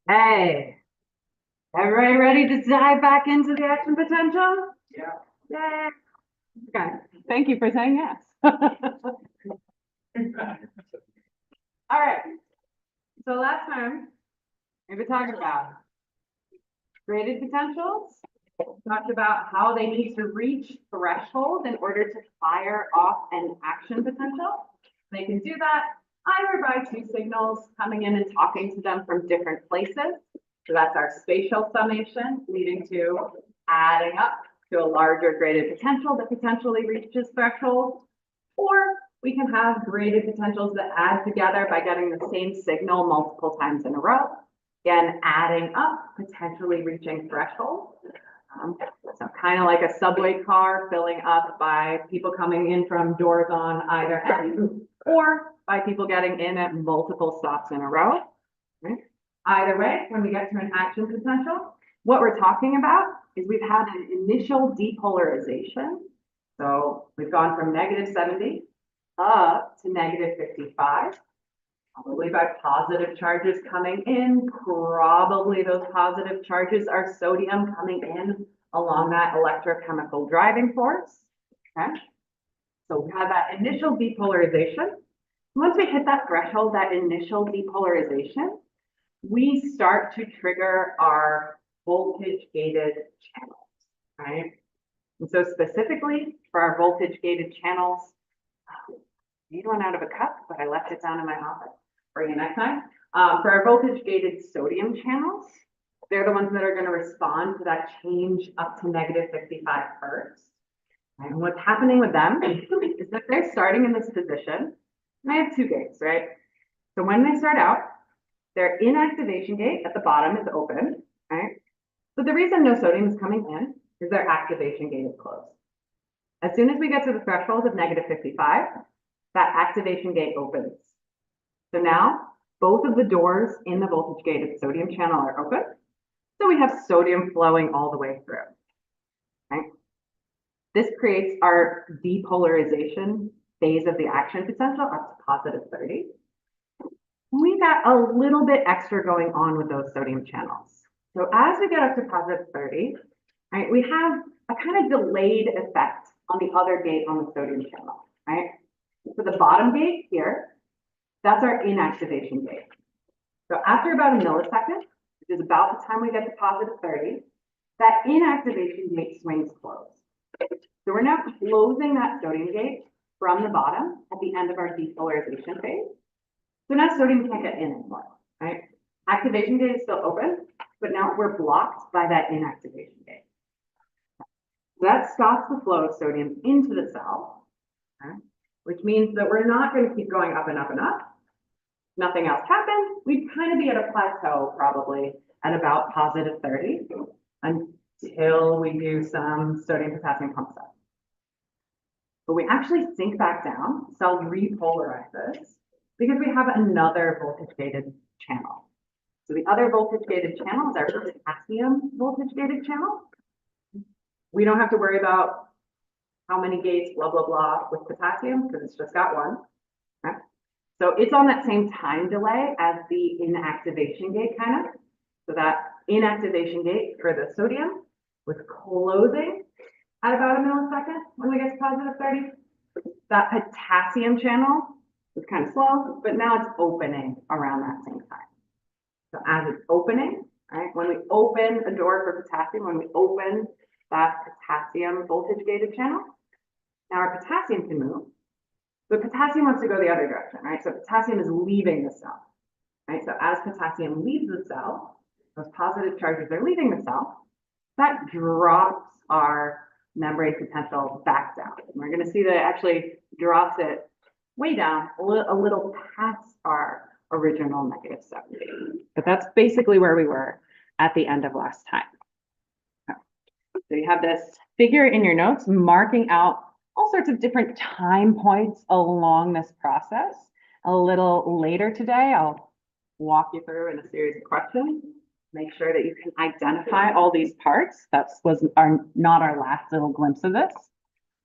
Okay. Everybody ready to dive back into the action potential? Yeah. Yay. Okay. Thank you for saying yes. All right. So last time we were talking about graded potentials. Talked about how they need to reach threshold in order to fire off an action potential. They can do that either by two signals coming in and talking to them from different places. So that's our spatial summation leading to adding up to a larger graded potential that potentially reaches threshold. Or we can have graded potentials that add together by getting the same signal multiple times in a row. Again, adding up, potentially reaching threshold. So kind of like a subway car filling up by people coming in from doors on either end, or by people getting in at multiple stops in a row. Right? Either way, when we get to an action potential, what we're talking about is we've had an initial depolarization. So we've gone from -70 up to -55. Probably by positive charges coming in. Probably those positive charges are sodium coming in along that electrochemical driving force. Okay. So we have that initial depolarization. Once we hit that threshold, that initial depolarization, we start to trigger our voltage gated channels, right? And so specifically for our voltage gated channels, I made one out of a cup, but I left it down in my office. Bring it next time. For our voltage gated sodium channels, they're the ones that are going to respond to that change up to -55 first. And what's happening with them is that they're starting in this position. And I have two gates, right? So when they start out, their inactivation gate at the bottom is open, right? But the reason no sodium is coming in is their activation gate is closed. As soon as we get to the threshold of -55, that activation gate opens. So now both of the doors in the voltage gated sodium channel are open. So we have sodium flowing all the way through, right? This creates our depolarization phase of the action potential up to +30. We got a little bit extra going on with those sodium channels. So as we get up to +30, right, we have a kind of delayed effect on the other gate on the sodium channel, right? So the bottom gate here, that's our inactivation gate. So after about a millisecond, which is about the time we get to +30, that inactivation gate swings closed. So we're now closing that sodium gate from the bottom at the end of our depolarization phase. So now sodium can't get in anymore, right? Activation gate is still open, but now we're blocked by that inactivation gate. So that stops the flow of sodium into the cell, okay? Which means that we're not going to keep going up and up and up. Nothing else happened. We'd kind of be at a plateau probably at about +30 until we do some sodium potassium pump stuff. But we actually sink back down, cell repolarizes, because we have another voltage gated channel. So the other voltage gated channel is our potassium voltage gated channel. We don't have to worry about how many gates, blah, blah, blah with potassium because it's just got one. Okay? So it's on that same time delay as the inactivation gate kind of. So that inactivation gate for the sodium was closing at about a millisecond when we get to +30. That potassium channel was kind of slow, but now it's opening around that same time. So as it's opening, right, when we open a door for potassium, when we open that potassium voltage gated channel, Now our potassium can move, but potassium wants to go the other direction, right? So potassium is leaving the cell, right? So as potassium leaves the cell, those positive charges are leaving the cell, that drops our membrane potential back down. And we're going to see that it actually drops it way down, a little past our original -70. But that's basically where we were at the end of last time. So you have this figure in your notes marking out all sorts of different time points along this process. A little later today, I'll walk you through in a series of questions. Make sure that you can identify all these parts. That was not our last little glimpse of this.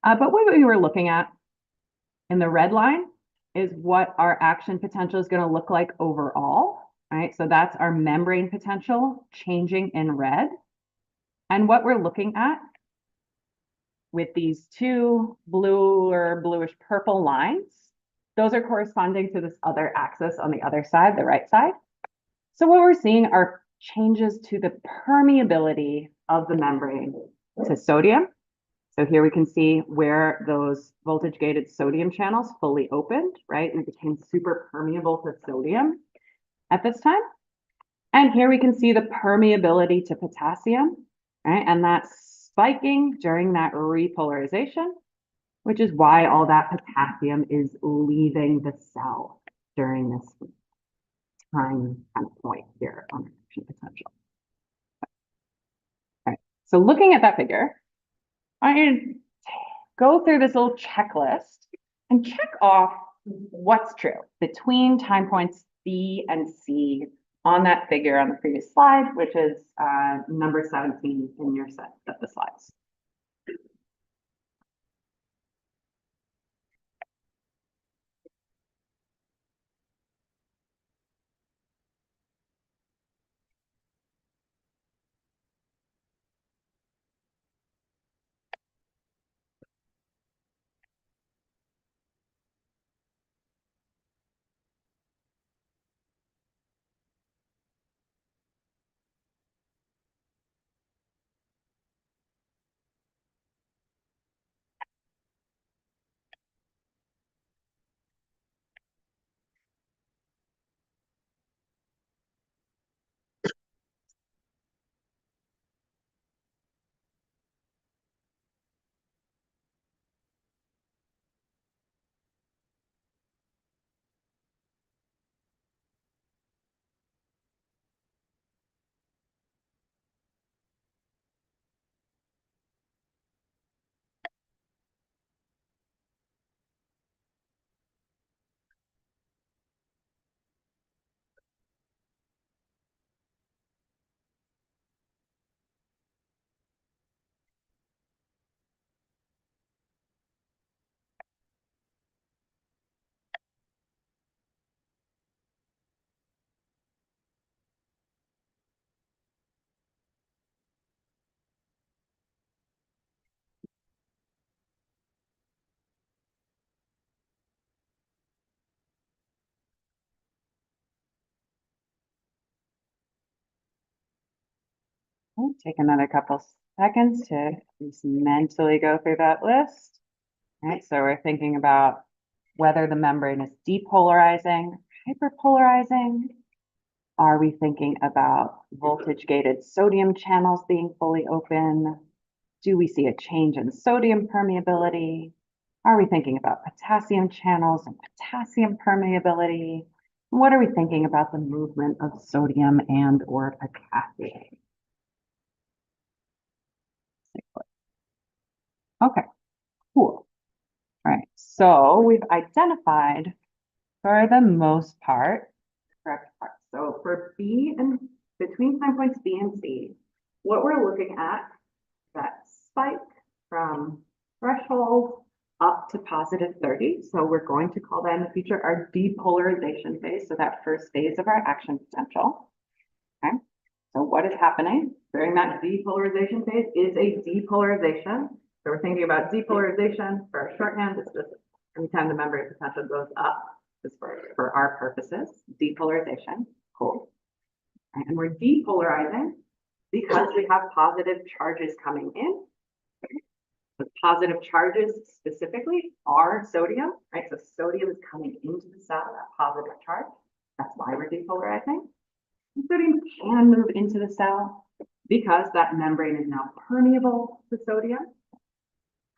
But what we were looking at in the red line is what our action potential is going to look like overall, right? So that's our membrane potential changing in red. And what we're looking at with these two blue or bluish purple lines, those are corresponding to this other axis on the other side, the right side. So what we're seeing are changes to the permeability of the membrane to sodium. So here we can see where those voltage gated sodium channels fully opened, right? And it became super permeable to sodium at this time. And here we can see the permeability to potassium, right? And that's spiking during that repolarization, which is why all that potassium is leaving the cell during this time kind of point here on action potential. All right, so looking at that figure, I want you to go through this little checklist and check off what's true between time points B and C on that figure on the previous slide, which is number 17 in your set of the slides. Take another couple seconds to just mentally go through that list. All right, so we're thinking about whether the membrane is depolarizing, hyperpolarizing. Are we thinking about voltage-gated sodium channels being fully open? Do we see a change in sodium permeability? Are we thinking about potassium channels and potassium permeability? What are we thinking about the movement of sodium and or potassium? Okay, cool. All right, so we've identified for the most part, correct part. So for B and between time points B and C, what we're looking at, that spike from threshold up to positive 30. So we're going to call that in the future our depolarization phase. So that first phase of our action potential. Okay. So what is happening during that depolarization phase is a depolarization. So we're thinking about depolarization for our shorthand. It's just anytime the membrane potential goes up, just for our purposes, depolarization. Cool. And we're depolarizing because we have positive charges coming in. The positive charges specifically are sodium, right? So sodium is coming into the cell, that positive charge. That's why we're depolarizing. And sodium can move into the cell because that membrane is now permeable to sodium.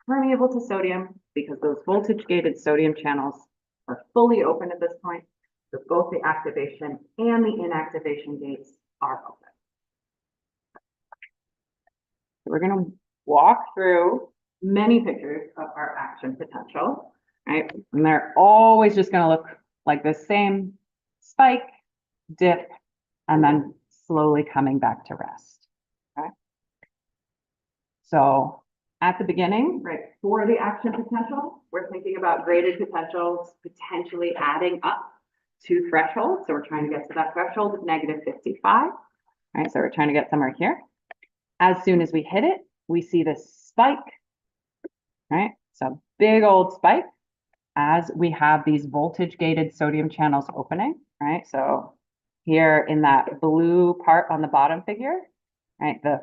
Permeable to sodium because those voltage-gated sodium channels are fully open at this point. So both the activation and the inactivation gates are open. So we're going to walk through many pictures of our action potential, right? And they're always just going to look like the same spike, dip, and then slowly coming back to rest, okay? So at the beginning, right, for the action potential, we're thinking about graded potentials potentially adding up to threshold. So we're trying to get to that threshold of -55, right? So we're trying to get somewhere here. As soon as we hit it, we see this spike, right? So big old spike as we have these voltage gated sodium channels opening, right? So here in that blue part on the bottom figure, right? The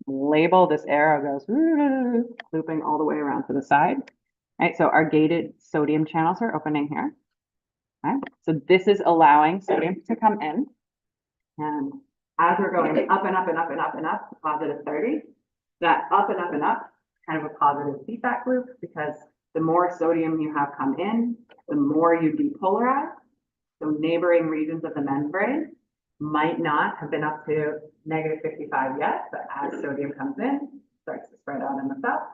label, this arrow goes looping all the way around to the side, right? So our gated sodium channels are opening here, right? So this is allowing sodium to come in. And as we're going up and up and up and up and up to +30, that up and up and up, kind of a positive feedback loop, because the more sodium you have come in, the more you depolarize. So neighboring regions of the membrane might not have been up to -55 yet, but as sodium comes in, starts to spread out in the cell.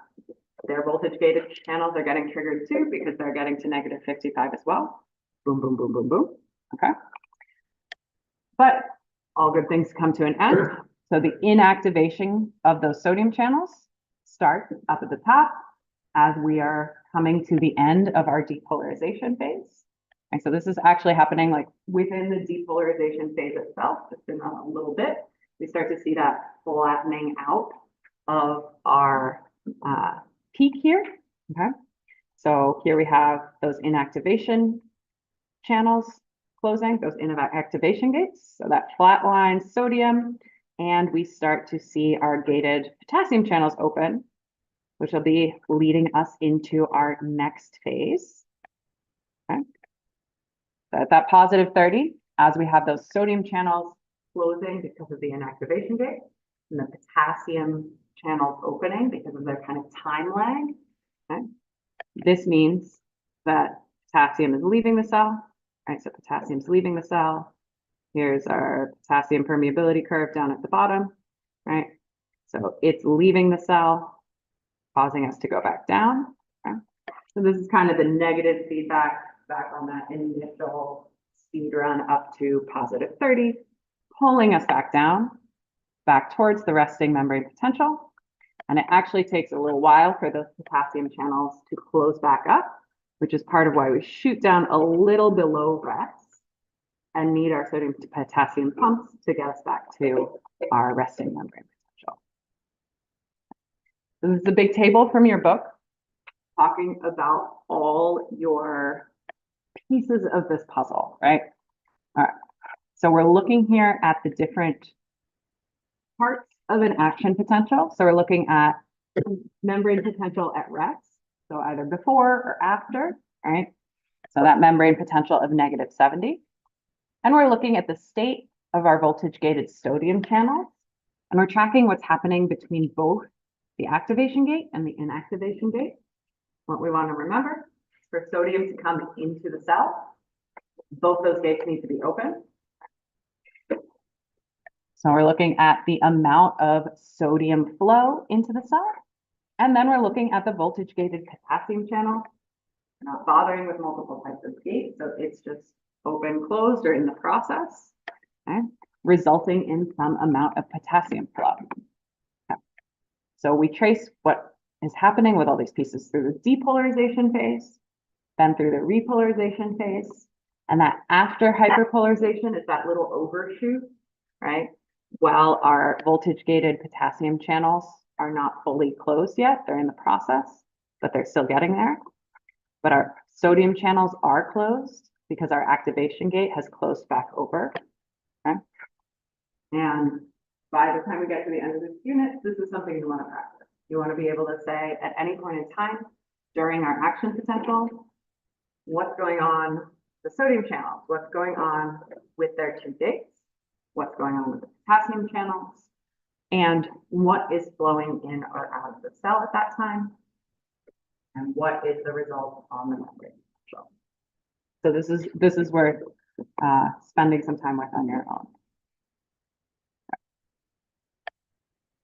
Their voltage gated channels are getting triggered too, because they're getting to -55 as well. Boom, boom, boom, boom, boom. Okay. But all good things come to an end. So the inactivation of those sodium channels starts up at the top as we are coming to the end of our depolarization phase. And so this is actually happening like within the depolarization phase itself, just in a little bit. We start to see that flattening out of our peak here. Okay. So here we have those inactivation channels closing, those inactivation gates. So that flat line sodium, and we start to see our gated potassium channels open, which will be leading us into our next phase. Okay. So at that +30, as we have those sodium channels closing because of the inactivation gate, and the potassium channels opening because of their kind of time lag, okay? This means that potassium is leaving the cell, right? So potassium's leaving the cell. Here's our potassium permeability curve down at the bottom, right? So it's leaving the cell, causing us to go back down. Okay? So this is kind of the negative feedback back on that initial speed run up to +30, pulling us back down, back towards the resting membrane potential. And it actually takes a little while for those potassium channels to close back up, which is part of why we shoot down a little below rest and need our sodium to potassium pumps to get us back to our resting membrane potential. So this is a big table from your book talking about all your pieces of this puzzle, right? All right. So we're looking here at the different parts of an action potential. So we're looking at membrane potential at rest. So either before or after, right? So that membrane potential of -70. And we're looking at the state of our voltage gated sodium channels. And we're tracking what's happening between both the activation gate and the inactivation gate. What we want to remember is for sodium to come into the cell, both those gates need to be open. So we're looking at the amount of sodium flow into the cell. And then we're looking at the voltage gated potassium channel. We're not bothering with multiple types of gates, so it's just open, closed, or in the process, okay, resulting in some amount of potassium flow. Okay. So we trace what is happening with all these pieces through the depolarization phase, then through the repolarization phase, and that after hyperpolarization is that little overshoot, right? While our voltage gated potassium channels are not fully closed yet, they're in the process, but they're still getting there. But our sodium channels are closed because our activation gate has closed back over. Okay? And by the time we get to the end of this unit, this is something you want to practice. You want to be able to say at any point in time during our action potential, what's going on the sodium channels, what's going on with their two gates, what's going on with the potassium channels, and what is flowing in or out of the cell at that time, and what is the result on the membrane potential. So this is worth spending some time with on your own.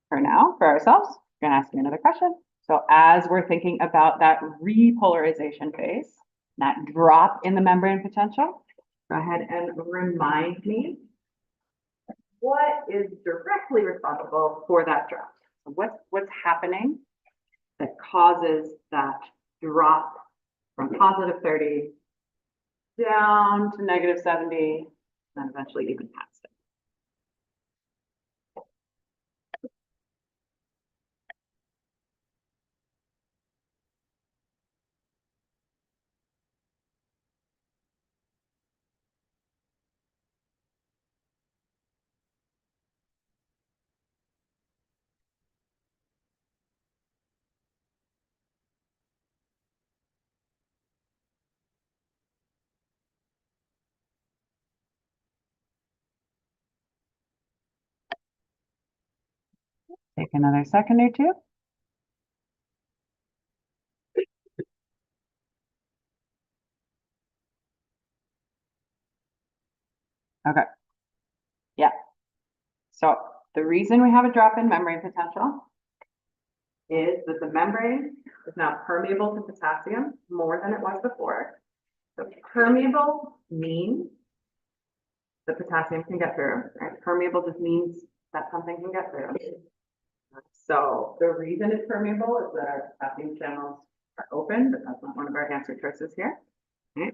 For now, for ourselves, I'm going to ask you another question. So as we're thinking about that repolarization phase, that drop in the membrane potential, go ahead and remind me what is directly responsible for that drop. So what's happening that causes that drop from positive 30 down to negative 70, and eventually even past it. Take another second or two. Okay. Yeah. So the reason we have a drop in membrane potential is that the membrane is now permeable to potassium more than it was before. So permeable means the potassium can get through, right? Permeable just means that something can get through. So the reason it's permeable is that our potassium channels are open, but that's not one of our answer choices here. Okay?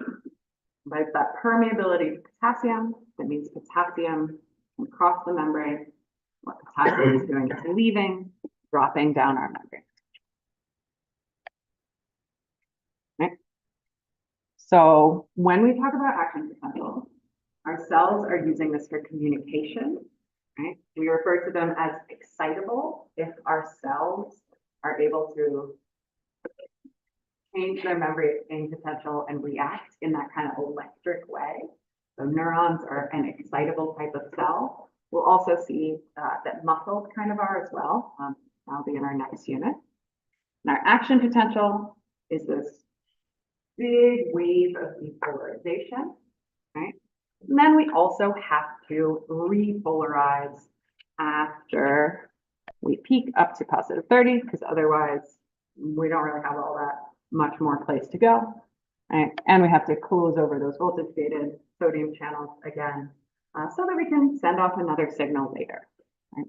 But it's that permeability to potassium that means potassium can cross the membrane. What potassium is doing is leaving, dropping down our membrane. Okay? So when we talk about action potential, our cells are using this for communication. Right? We refer to them as excitable if our cells are able to change their membrane potential and react in that kind of electric way. So neurons are an excitable type of cell. We'll also see that muscles kind of are as well. That'll be in our next unit. And our action potential is this big wave of depolarization, right? And then we also have to repolarize after we peak up to positive 30, because otherwise we don't really have all that much more place to go. Right? And we have to close over those voltage gated sodium channels again, so that we can send off another signal later. Right?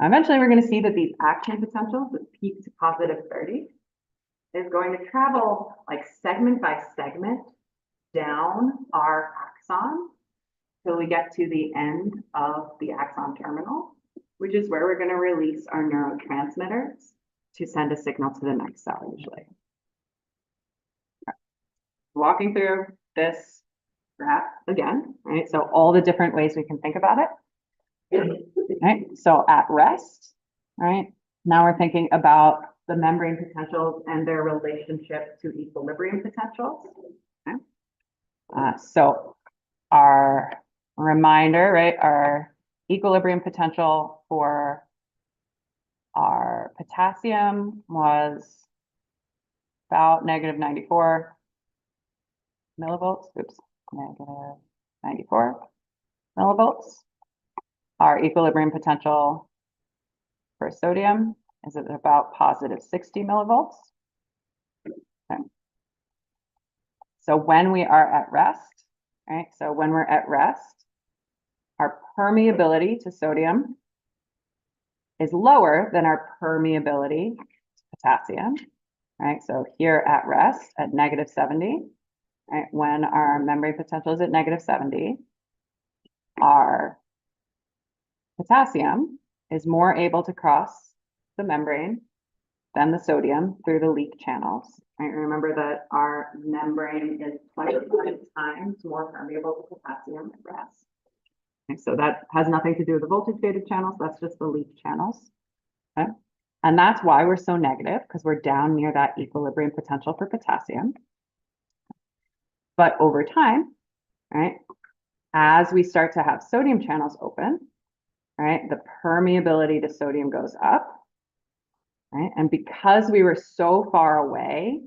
Eventually, we're going to see that these action potentials that peak to positive 30 is going to travel like segment by segment down our axon till we get to the end of the axon terminal, which is where we're going to release our neurotransmitters to send a signal to the next cell usually. Walking through this graph again, right? So all the different ways we can think about it, right? So at rest, right? Now we're thinking about the membrane potentials and their relationship to equilibrium potentials. Okay? So our reminder, right? Our equilibrium potential for our potassium was about negative 94 millivolts. Oops, negative 94 millivolts. Our equilibrium potential for sodium is at about positive 60 millivolts. Okay. So when we are at rest, right? So when we're at rest, our permeability to sodium is lower than our permeability to potassium, right? So here at rest at negative 70, right? When our membrane potential is at negative 70, our potassium is more able to cross the membrane than the sodium through the leak channels. Right? Remember that our membrane is 25 times more permeable to potassium at rest. Okay, so that has nothing to do with the voltage gated channels. That's just the leak channels. Okay. And that's why we're so negative, because we're down near that equilibrium potential for potassium. But over time, right, as we start to have sodium channels open, right, the permeability to sodium goes up, right? And because we were so far away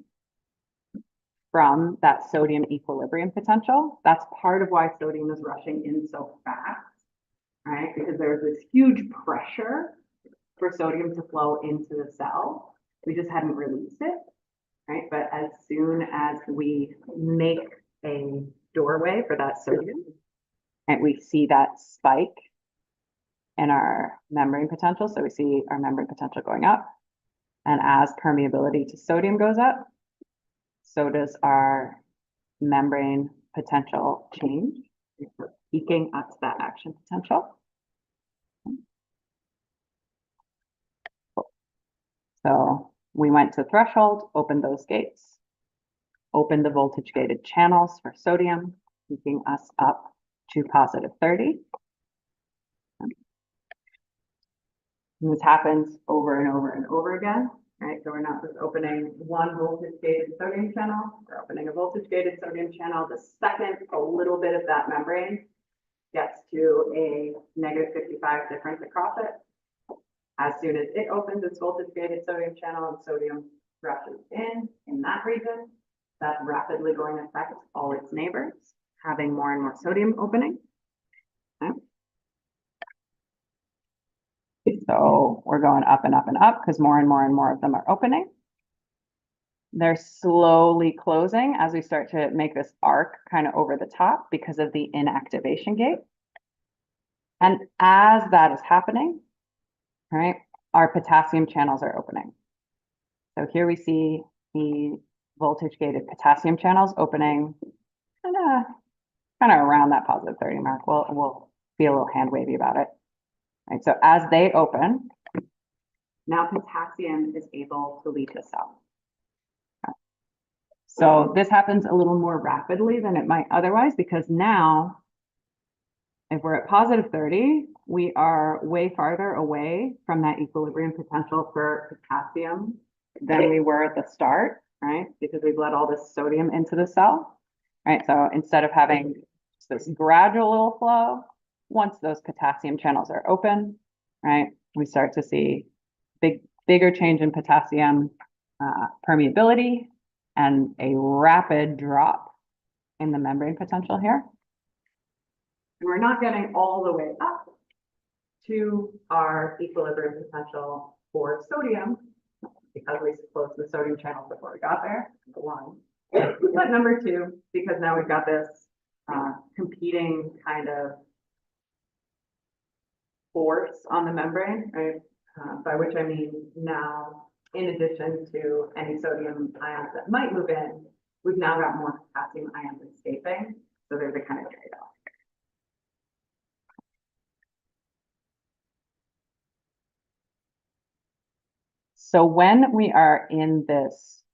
from that sodium equilibrium potential, that's part of why sodium is rushing in so fast, right? Because there's this huge pressure for sodium to flow into the cell. We just hadn't released it, right? But as soon as we make a doorway for that sodium, and we see that spike in our membrane potential, so we see our membrane potential going up, and as permeability to sodium goes up, so does our membrane potential change. We're peaking up to that action potential. So we went to threshold, opened those gates, opened the voltage gated channels for sodium, peaking us up to positive 30. And this happens over and over and over again, right? So we're not just opening one voltage gated sodium channel, we're opening a voltage gated sodium channel. The second a little bit of that membrane gets to a negative 55 difference across it, as soon as it opens its voltage gated sodium channel and sodium rushes in that region, that's rapidly going to affect all its neighbors, having more and more sodium opening. Okay. So we're going up and up and up because more and more and more of them are opening. They're slowly closing as we start to make this arc kind of over the top because of the inactivation gate. And as that is happening, right, our potassium channels are opening. So here we see the voltage gated potassium channels opening kind of around that positive 30 mark. We'll be a little hand wavy about it. Right, so as they open, now potassium is able to leave the cell. Okay. So this happens a little more rapidly than it might otherwise, because now, if we're at positive 30, we are way farther away from that equilibrium potential for potassium than we were at the start, right? Because we've let all this sodium into the cell, right? So instead of having this gradual little flow, once those potassium channels are open, right, we start to see bigger change in potassium permeability and a rapid drop in the membrane potential here. And we're not getting all the way up to our equilibrium potential for sodium because we closed the sodium channels before we got there, number one. But number two, because now we've got this competing kind of force on the membrane, right? By which I mean now, in addition to any sodium ions that might move in, we've now got more potassium ions escaping. So there's a kind of trade-off. So when we are in this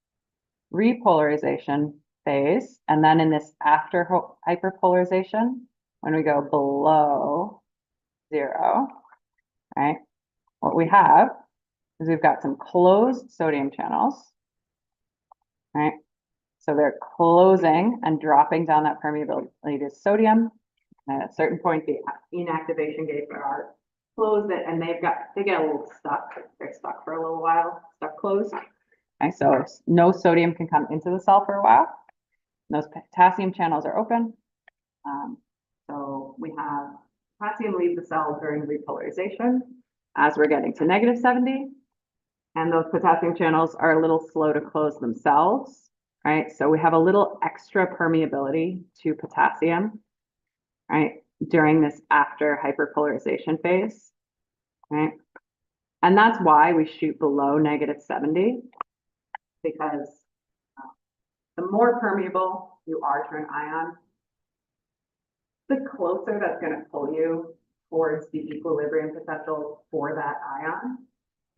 repolarization phase, and then in this after hyperpolarization, when we go below 0, right? What we have is we've got some closed sodium channels, right? So they're closing and dropping down that permeability to sodium. And at a certain point, the inactivation gates are closed, and they get a little stuck. They're stuck for a little while, stuck closed. Okay, so no sodium can come into the cell for a while. Those potassium channels are open. So we have potassium leave the cell during repolarization as we're getting to negative 70. And those potassium channels are a little slow to close themselves, right? So we have a little extra permeability to potassium, right, during this after hyperpolarization phase, right? And that's why we shoot below negative 70, because the more permeable you are to an ion, the closer that's going to pull you towards the equilibrium potential for that ion,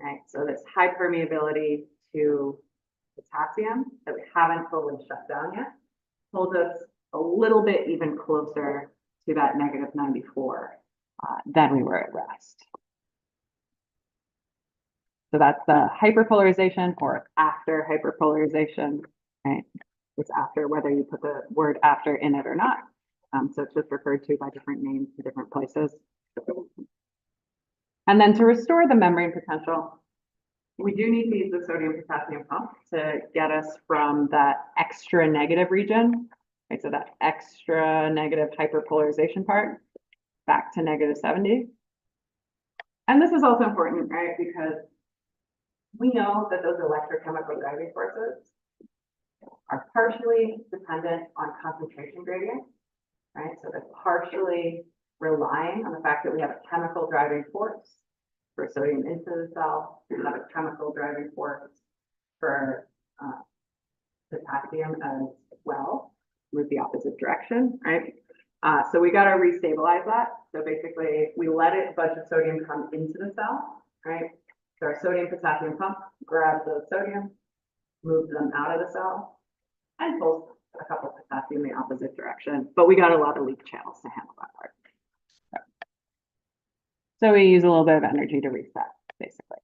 right? So this high permeability to potassium that we haven't fully shut down yet pulls us a little bit even closer to that negative 94 than we were at rest. So that's the hyperpolarization or after hyperpolarization, right? It's after whether you put the word after in it or not. So it's just referred to by different names to different places. And then to restore the membrane potential, we do need to use the sodium potassium pump to get us from that extra negative region, right? So that extra negative hyperpolarization part back to -70. And this is also important, right? Because we know that those electrochemical driving forces are partially dependent on concentration gradient, right? So they're partially relying on the fact that we have a chemical driving force for sodium into the cell, we have a chemical driving force for potassium as well, move the opposite direction, right? So we got to restabilize that. So basically, we let a bunch of sodium come into the cell, right? So our sodium potassium pump grabs the sodium, moves them out of the cell, and pulls a couple potassium in the opposite direction. But we got a lot of leak channels to handle that part. So we use a little bit of energy to reset, basically.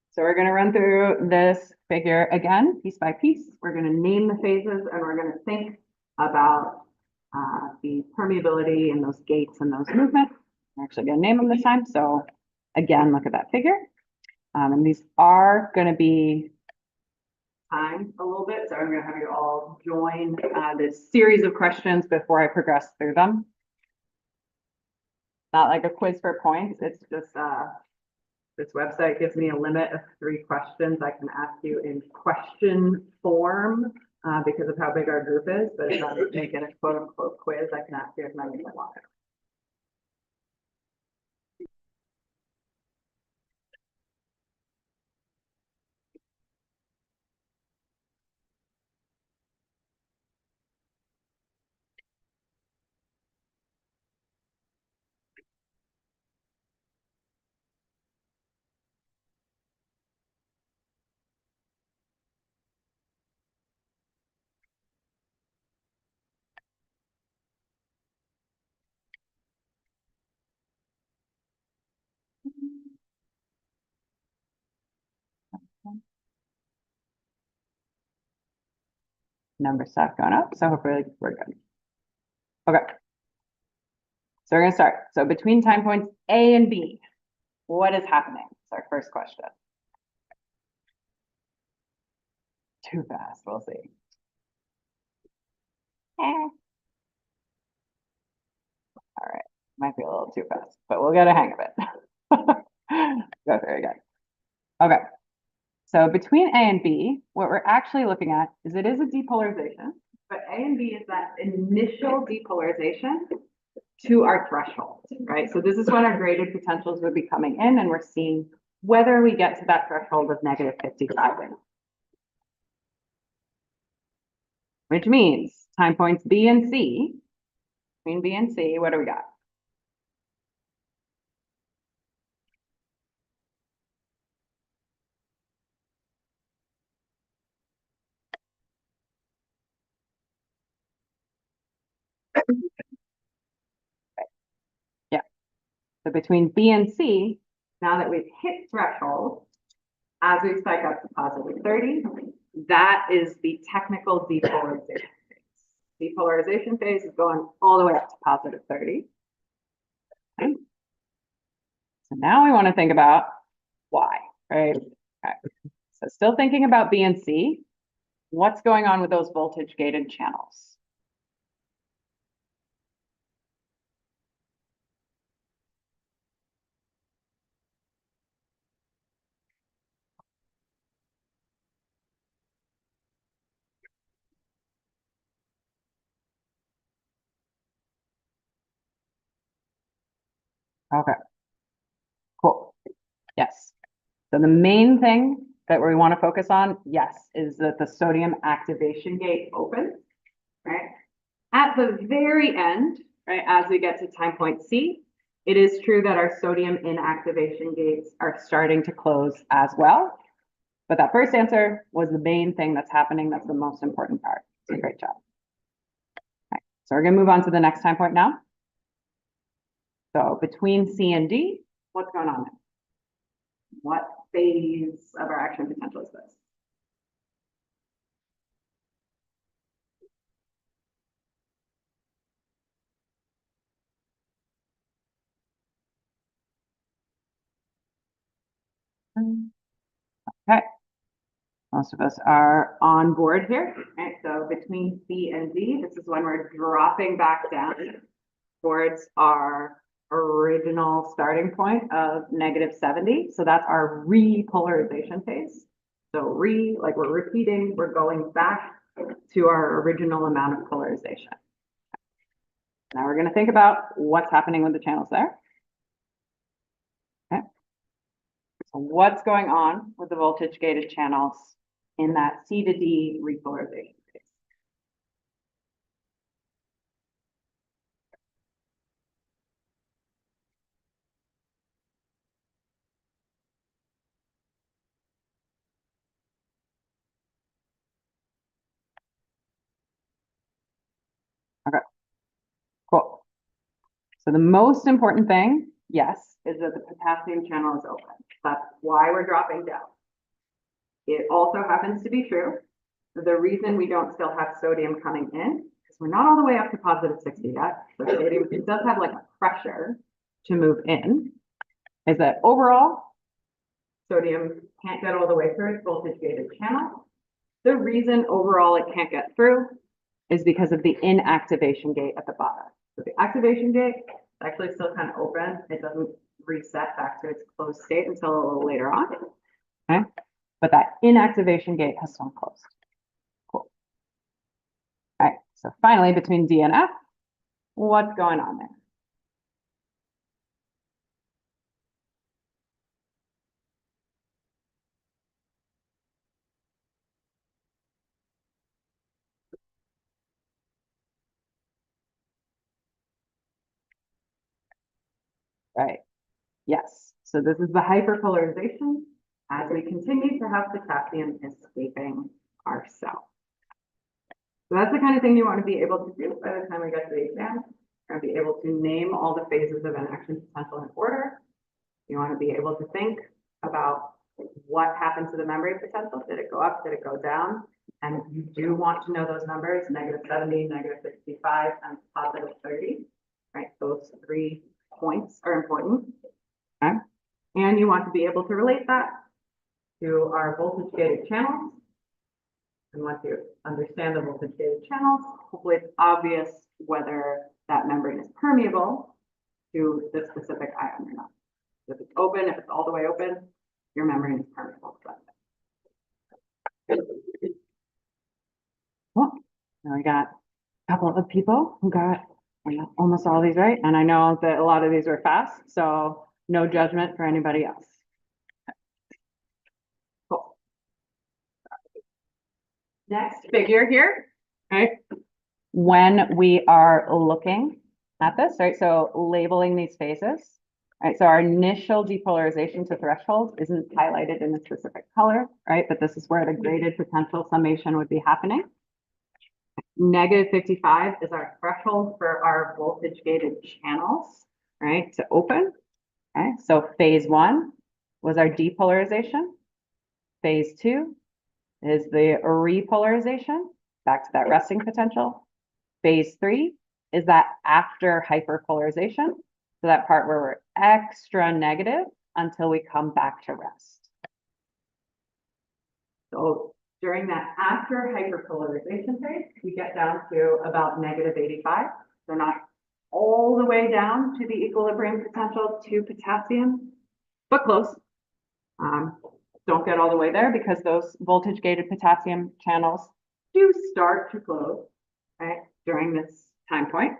So we're going to run through this figure again, piece by piece. We're going to name the phases and we're going to think about the permeability and those gates and those movements. I'm actually going to name them this time. So again, look at that figure. And these are going to be timed a little bit. So I'm going to have you all join this series of questions before I progress through them. Not like a quiz for points. It's just this website gives me a limit of 3 questions I can ask you in question form because of how big our group is. But if I make it a quote unquote quiz, I can ask you as many as I want. Number stuff going up, so hopefully we're good. Okay. So we're going to start. So between time points A and B, what is happening? It's our first question. Too fast, we'll see. All right, might be a little too fast, but we'll get a hang of it. Go through it again. Okay. So between A and B, what we're actually looking at is it is a depolarization, but A and B is that initial depolarization to our threshold, right? So this is when our graded potentials would be coming in and we're seeing whether we get to that threshold of -55. Which means time points B and C, between B and C, what do we got? Yeah. So between B and C, now that we've hit threshold, as we spike up to +30, that is the technical depolarization phase. Depolarization phase is going all the way up to +30. Okay. So now we want to think about why, right? Okay. So still thinking about B and C, what's going on with those voltage gated channels? Okay, cool. Yes. So the main thing that we want to focus on, yes, is that the sodium activation gate opens, right? At the very end, right, as we get to time point C, it is true that our sodium inactivation gates are starting to close as well. But that first answer was the main thing that's happening. That's the most important part. So great job. Okay, so we're going to move on to the next time point now. So between C and D, what's going on there? What phase of our action potential is this? Okay. Most of us are on board here, right? So between C and D, this is when we're dropping back down towards our original starting point of -70. So that's our repolarization phase. So like we're repeating, we're going back to our original amount of polarization. Now we're going to think about what's happening with the channels there. Okay. So what's going on with the voltage gated channels in that C to D repolarization phase? Okay, cool. So the most important thing, yes, is that the potassium channel is open. That's why we're dropping down. It also happens to be true. The reason we don't still have sodium coming in, because we're not all the way up to +60 yet, so sodium, it does have like a pressure to move in, is that overall, sodium can't get all the way through its voltage gated channel. The reason overall it can't get through is because of the inactivation gate at the bottom. So the activation gate is actually still kind of open. It doesn't reset back to its closed state until a little later on. Okay. But that inactivation gate has swung closed. Cool. All right. So finally, between D and F, what's going on there? Right. Yes. So this is the hyperpolarization as we continue to have potassium escaping our cell. So that's the kind of thing you want to be able to do by the time we get to the exam. You're going to be able to name all the phases of an action potential in order. You want to be able to think about what happened to the membrane potential. Did it go up? Did it go down? And you do want to know those numbers, -70, -65, and +30, right? Those 3 points are important. Okay. And you want to be able to relate that to our voltage gated channels. And once you understand the voltage gated channels, hopefully it's obvious whether that membrane is permeable to the specific ion or not. If it's open, if it's all the way open, your membrane is permeable. Well, now we got a couple of people who got almost all of these right. And I know that a lot of these were fast, so no judgment for anybody else. Cool. Next figure here, right? When we are looking at this, right? So labeling these phases, right? So our initial depolarization to threshold isn't highlighted in a specific color, right? But this is where the graded potential summation would be happening. -55 is our threshold for our voltage gated channels, right? To open. Okay, so phase 1 was our depolarization. Phase 2 is the repolarization back to that resting potential. Phase 3 is that after hyperpolarization. So that part where we're extra negative until we come back to rest. So during that after hyperpolarization phase, we get down to about -85. So not all the way down to the equilibrium potential to potassium, but close. Don't get all the way there because those voltage gated potassium channels do start to close, right, during this time point.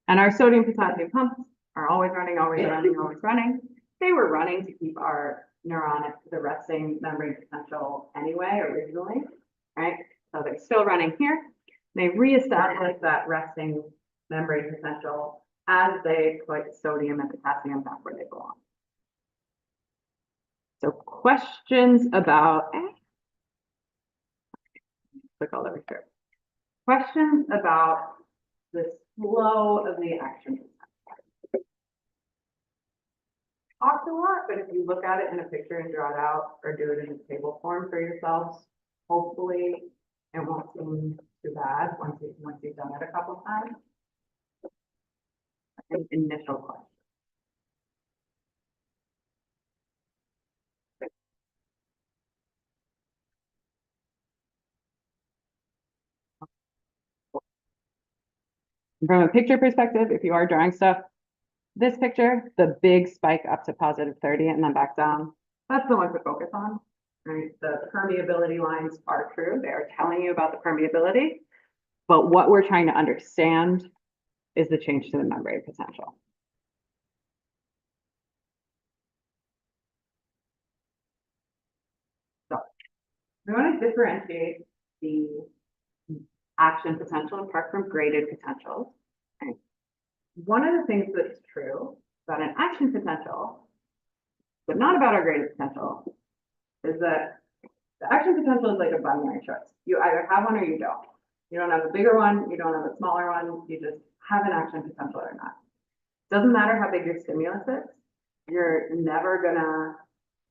And our sodium potassium pumps are always running, always running, always running. They were running to keep our neuron at the resting membrane potential anyway, originally, right? So they're still running here. They reestablish that resting membrane potential as they put sodium and potassium back where they belong. So questions about, click all over here. Questions about the flow of the action. talked a lot, but if you look at it in a picture and draw it out or do it in a table form for yourselves, hopefully it won't seem too bad once you've done it a couple times. An initial question. From a picture perspective, if you are drawing stuff, this picture, the big spike up to positive 30 and then back down, that's the one to focus on. Right? The permeability lines are true. They are telling you about the permeability, but what we're trying to understand is the change to the membrane potential. So we want to differentiate the action potential apart from graded potentials. Okay. One of the things that's true about an action potential, but not about our graded potential, is that the action potential is like a binary choice. You either have one or you don't. You don't have a bigger one, you don't have a smaller one, you just have an action potential or not. Doesn't matter how big your stimulus is, you're never gonna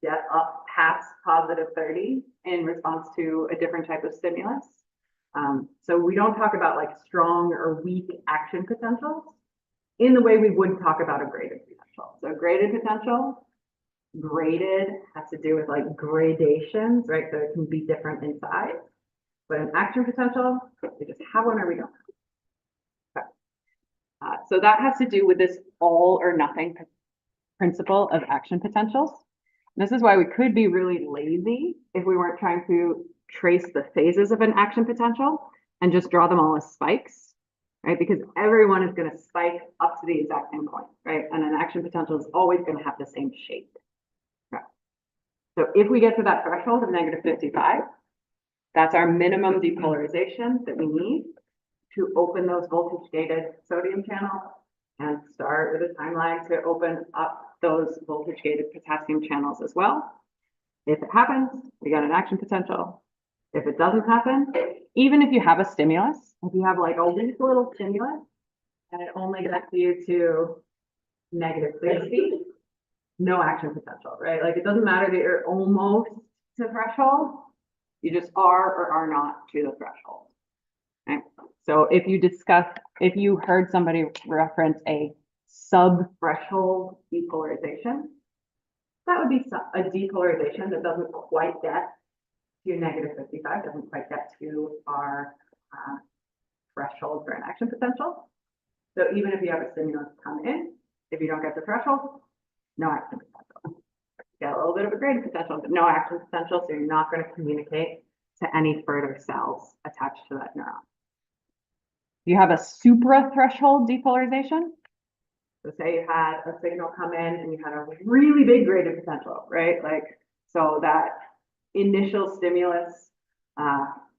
get up past positive 30 in response to a different type of stimulus. So we don't talk about like strong or weak action potentials in the way we would talk about a graded potential. So graded potential, graded has to do with like gradations, right? So it can be different in size. But an action potential, we just have one or we don't. Okay. So that has to do with this all or nothing principle of action potentials. This is why we could be really lazy if we weren't trying to trace the phases of an action potential and just draw them all as spikes, right? Because everyone is going to spike up to the exact same point, right? And an action potential is always going to have the same shape. Okay. So if we get to that threshold of negative 55, that's our minimum depolarization that we need to open those voltage-gated sodium channels and start with a time lag to open up those voltage-gated potassium channels as well. If it happens, we got an action potential. If it doesn't happen, even if you have a stimulus, if you have like a weak little stimulus and it only gets you to negative 60, no action potential, right? Like it doesn't matter that you're almost to threshold, you just are or are not to the threshold. Okay? So if you heard somebody reference a sub-threshold depolarization, that would be a depolarization that doesn't quite get to negative 55, doesn't quite get to our threshold for an action potential. So even if you have a stimulus come in, if you don't get the threshold, no action potential. You get a little bit of a graded potential, but no action potential, so you're not going to communicate to any further cells attached to that neuron. You have a supra-threshold depolarization. So say you had a signal come in and you had a really big graded potential, right? Like, so that initial stimulus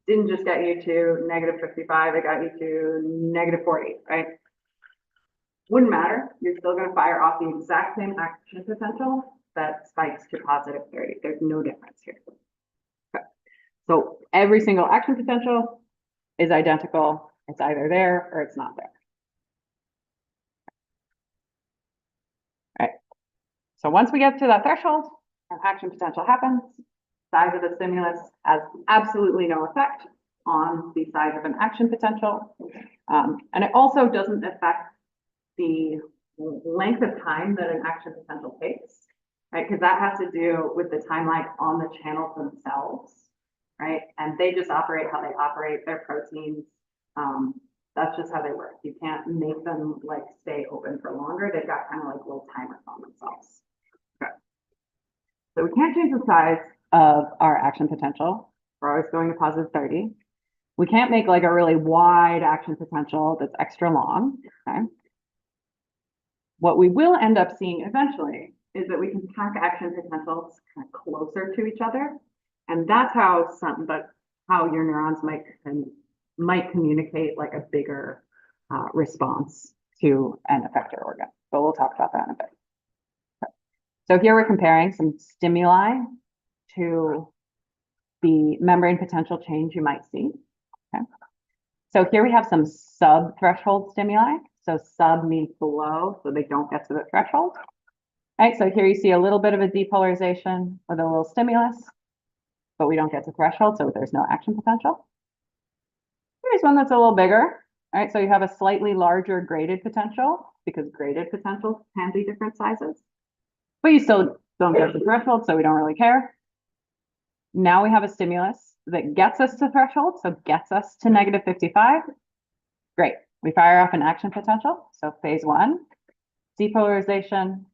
didn't just get you to negative 55, it got you to negative 40, right? Wouldn't matter. You're still going to fire off the exact same action potential that spikes to positive 30. There's no difference here. Okay. So every single action potential is identical. It's either there or it's not there. All right. So once we get to that threshold, an action potential happens. Size of the stimulus has absolutely no effect on the size of an action potential. And it also doesn't affect the length of time that an action potential takes, right? Because that has to do with the time lag on the channels themselves, right? And they just operate how they operate. Their proteins, that's just how they work. You can't make them like stay open for longer. They've got kind of like little timers on themselves. Okay. So we can't change the size of our action potential. We're always going to positive 30. We can't make like a really wide action potential that's extra long. Okay. What we will end up seeing eventually is that we can pack action potentials kind of closer to each other. And that's how how your neurons might communicate like a bigger response to an effector organ. But we'll talk about that in a bit. Okay. So here we're comparing some stimuli to the membrane potential change you might see. Okay. So here we have some sub-threshold stimuli. So sub means below, so they don't get to the threshold. Right, so here you see a little bit of a depolarization with a little stimulus, but we don't get to threshold, so there's no action potential. Here's one that's a little bigger. All right, so you have a slightly larger graded potential because graded potentials can be different sizes, but you still don't get the threshold, so we don't really care. Now we have a stimulus that gets us to threshold, so gets us to -55. Great, we fire off an action potential. So phase 1, depolarization,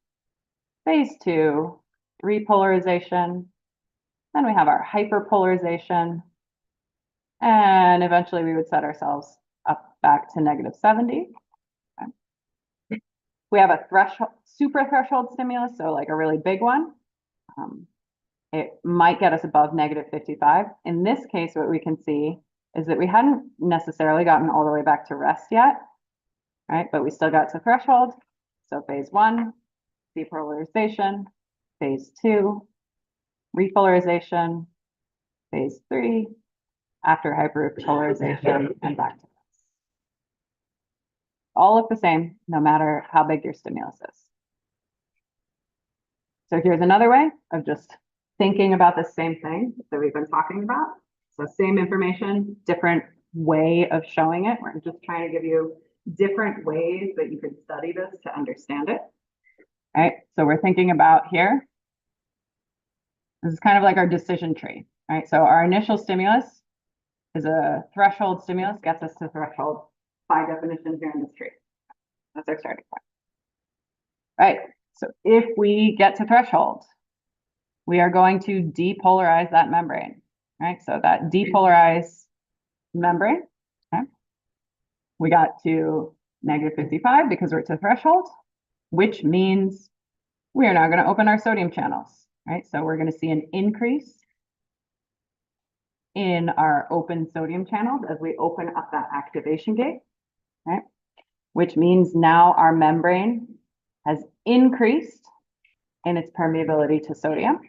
phase 2, repolarization, then we have our hyperpolarization, and eventually we would set ourselves up back to -70. Okay. We have a threshold, super threshold stimulus, so like a really big one. It might get us above -55. In this case, what we can see is that we hadn't necessarily gotten all the way back to rest yet, right? But we still got to threshold. So phase 1, depolarization, phase 2, repolarization, phase 3, after hyperpolarization, and back to rest. All look the same, no matter how big your stimulus is. So here's another way of just thinking about the same thing that we've been talking about. So same information, different way of showing it. We're just trying to give you different ways that you can study this to understand it. All right, so we're thinking about here. This is kind of like our decision tree. All right, so our initial stimulus is a threshold stimulus, gets us to threshold by definition here in this tree. That's our starting point. All right, so if we get to threshold, we are going to depolarize that membrane, right? So that depolarized membrane, okay? We got to -55 because we're to threshold, which means we are now going to open our sodium channels, right? So we're going to see an increase in our open sodium channels as we open up that activation gate, right? Which means now our membrane has increased in its permeability to sodium,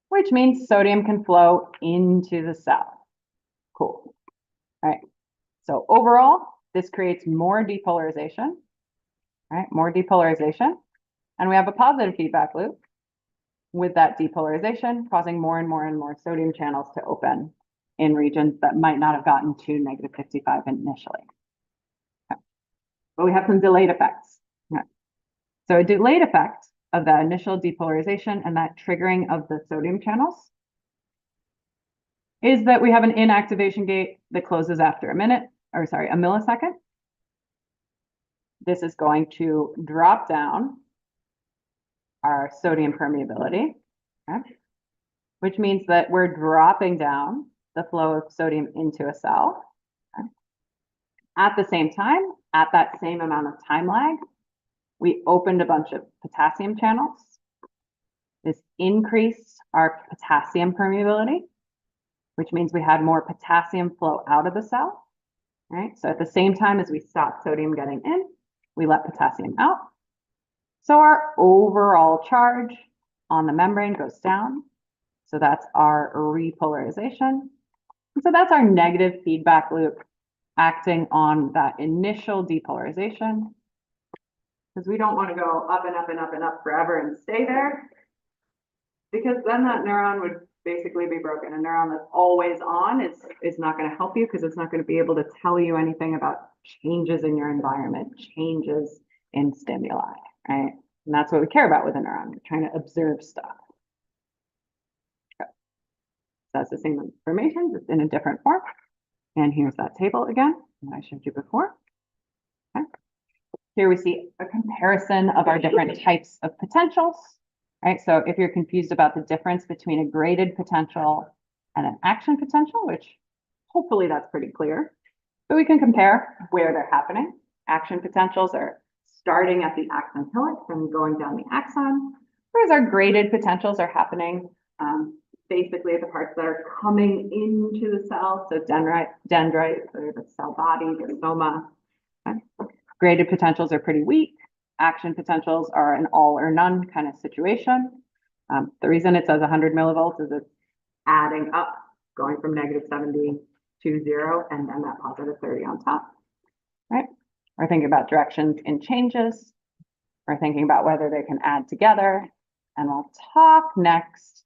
which means sodium can flow into the cell. Cool. All right. So overall, this creates more depolarization, right? More depolarization. And we have a positive feedback loop with that depolarization causing more and more and more sodium channels to open in regions that might not have gotten to -55 initially. Okay. But we have some delayed effects. Okay. So a delayed effect of that initial depolarization and that triggering of the sodium channels is that we have an inactivation gate that closes after a millisecond. This is going to drop down our sodium permeability, okay, which means that we're dropping down the flow of sodium into a cell. Okay. At the same time, at that same amount of time lag, we opened a bunch of potassium channels. This increased our potassium permeability, which means we had more potassium flow out of the cell, right? So at the same time as we stopped sodium getting in, we let potassium out. So our overall charge on the membrane goes down. So that's our repolarization. And so that's our negative feedback loop acting on that initial depolarization, because we don't want to go up and up and up and up forever and stay there, because then that neuron would basically be broken. A neuron that's always on is not going to help you because it's not going to be able to tell you anything about changes in your environment, changes in stimuli, right? And that's what we care about with a neuron. We're trying to observe stuff. Okay. So that's the same information, just in a different form. And here's that table again that I showed you before. Okay. Here we see a comparison of our different types of potentials. Right, so if you're confused about the difference between a graded potential and an action potential, which hopefully that's pretty clear, but we can compare where they're happening. Action potentials are starting at the axon helix and going down the axon, whereas our graded potentials are happening basically at the parts that are coming into the cell, so dendrites, or the cell body, the soma. Okay. Graded potentials are pretty weak. Action potentials are an all or none kind of situation. The reason it says 100 millivolts is it's adding up, going from -70 to 0, and then that +30 on top, right? We're thinking about directions in changes, We're thinking about whether they can add together, and we'll talk next,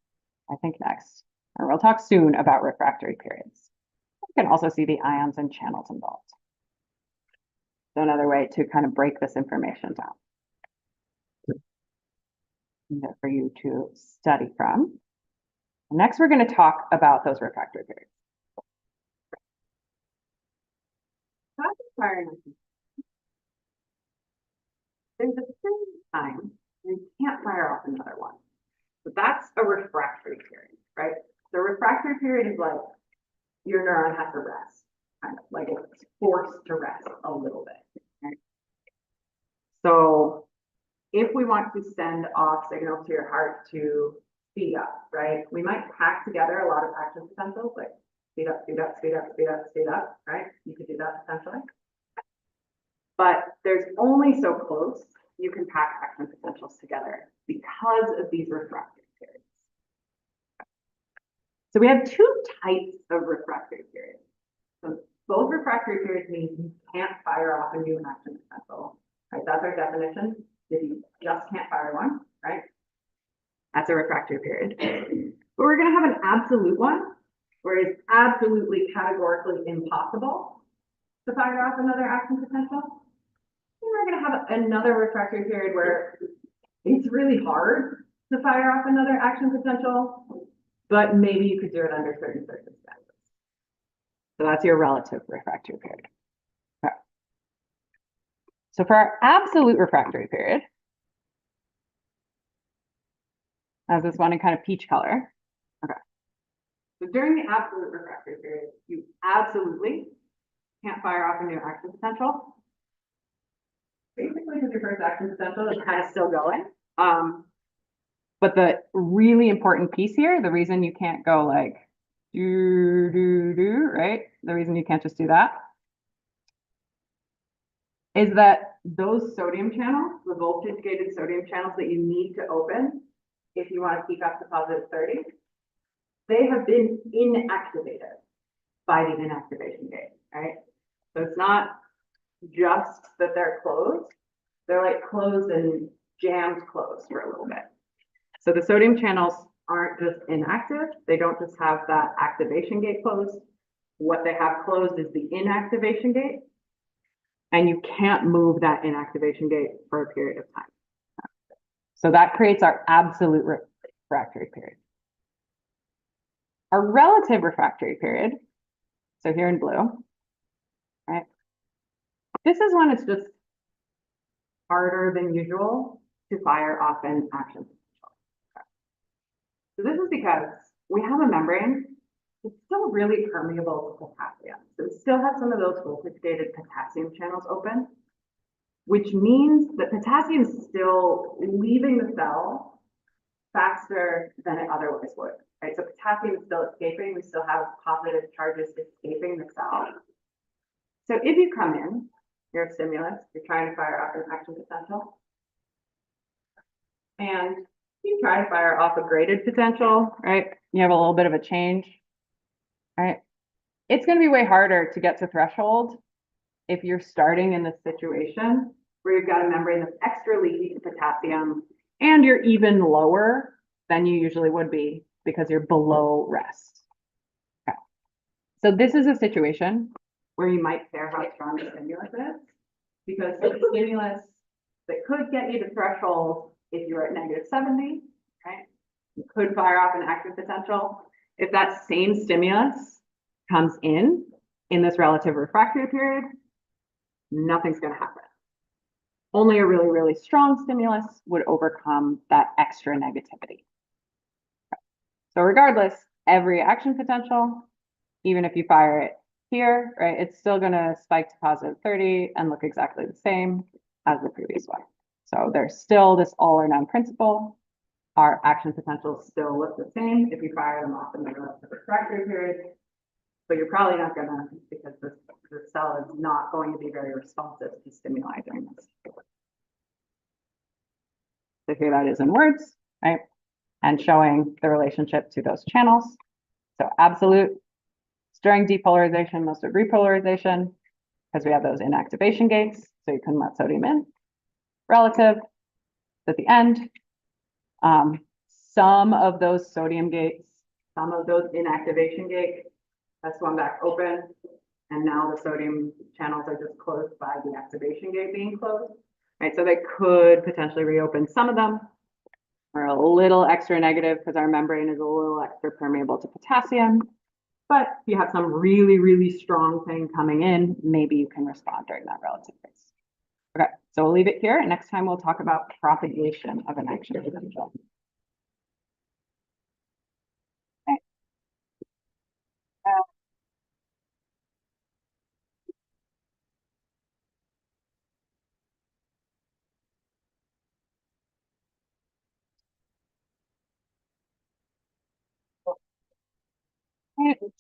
I think next, or we'll talk soon about refractory periods. You can also see the ions and channels involved. So another way to kind of break this information down for you to study from. Next, we're going to talk about those refractory periods. There's a certain time when you can't fire off another one. So that's a refractory period, right? The refractory period is like your neuron has to rest, kind of like it's forced to rest a little bit. Right? So if we want to send off signals to your heart to speed up, right? We might pack together a lot of action potentials, like speed up, speed up, speed up, speed up, speed up, right? You could do that potentially. But there's only so close you can pack action potentials together because of these refractory periods. So we have two types of refractory periods. So both refractory periods mean you can't fire off a new action potential, right? That's our definition. If you just can't fire one, right? That's a refractory period. But we're going to have an absolute one where it's absolutely categorically impossible to fire off another action potential. And we're going to have another refractory period where it's really hard to fire off another action potential, but maybe you could do it under certain circumstances. So that's your relative refractory period. Okay. So for our absolute refractory period, as this one in kind of peach color. Okay. So during the absolute refractory period, you absolutely can't fire off a new action potential. Basically, because your first action potential is kind of still going. But the really important piece here, the reason you can't go like do, right? The reason you can't just do that is that those sodium channels, the voltage gated sodium channels that you need to open if you want to keep up to positive 30, they have been inactivated by the inactivation gate, right? So it's not just that they're closed, they're like closed and jammed closed for a little bit. So the sodium channels aren't just inactive, they don't just have that activation gate closed. What they have closed is the inactivation gate, and you can't move that inactivation gate for a period of time. So that creates our absolute refractory period. Our relative refractory period, so here in blue, right? This is when it's just harder than usual to fire off an action potential. Okay. So this is because we have a membrane that's still really permeable to potassium. So it still has some of those voltage-gated potassium channels open, which means that potassium is still leaving the cell faster than it otherwise would. Right? So potassium is still escaping. We still have positive charges escaping the cell. So if you come in, you're a stimulus, you're trying to fire off an action potential, and you try to fire off a graded potential, right? You have a little bit of a change, right? It's going to be way harder to get to threshold if you're starting in this situation where you've got a membrane that's extra leaky to potassium and you're even lower than you usually would be because you're below rest. Okay. So this is a situation where you might care how strong the stimulus is, because the stimulus that could get you to threshold if you're at -70, right? You could fire off an active potential. If that same stimulus comes in this relative refractory period, nothing's going to happen. Only a really, really strong stimulus would overcome that extra negativity. So regardless, every action potential, even if you fire it here, right, it's still going to spike to positive 30 and look exactly the same as the previous one. So there's still this all or none principle. Our action potentials still look the same if you fire them off in the relative refractory period, but you're probably not going to, because the cell is not going to be very responsive to stimuli during this. So here that is in words, right? And showing the relationship to those channels. So absolute, during depolarization, most of repolarization, because we have those inactivation gates, so you can let sodium in. Relative, at the end. Some of those sodium gates, some of those inactivation gates have swung back open. And now the sodium channels are just closed by the activation gate being closed. Right, so they could potentially reopen some of them. We're a little extra negative because our membrane is a little extra permeable to potassium. But if you have some really, really strong thing coming in, maybe you can respond during that relative phase. Okay, so we'll leave it here. And next time we'll talk about propagation of an action potential. Okay.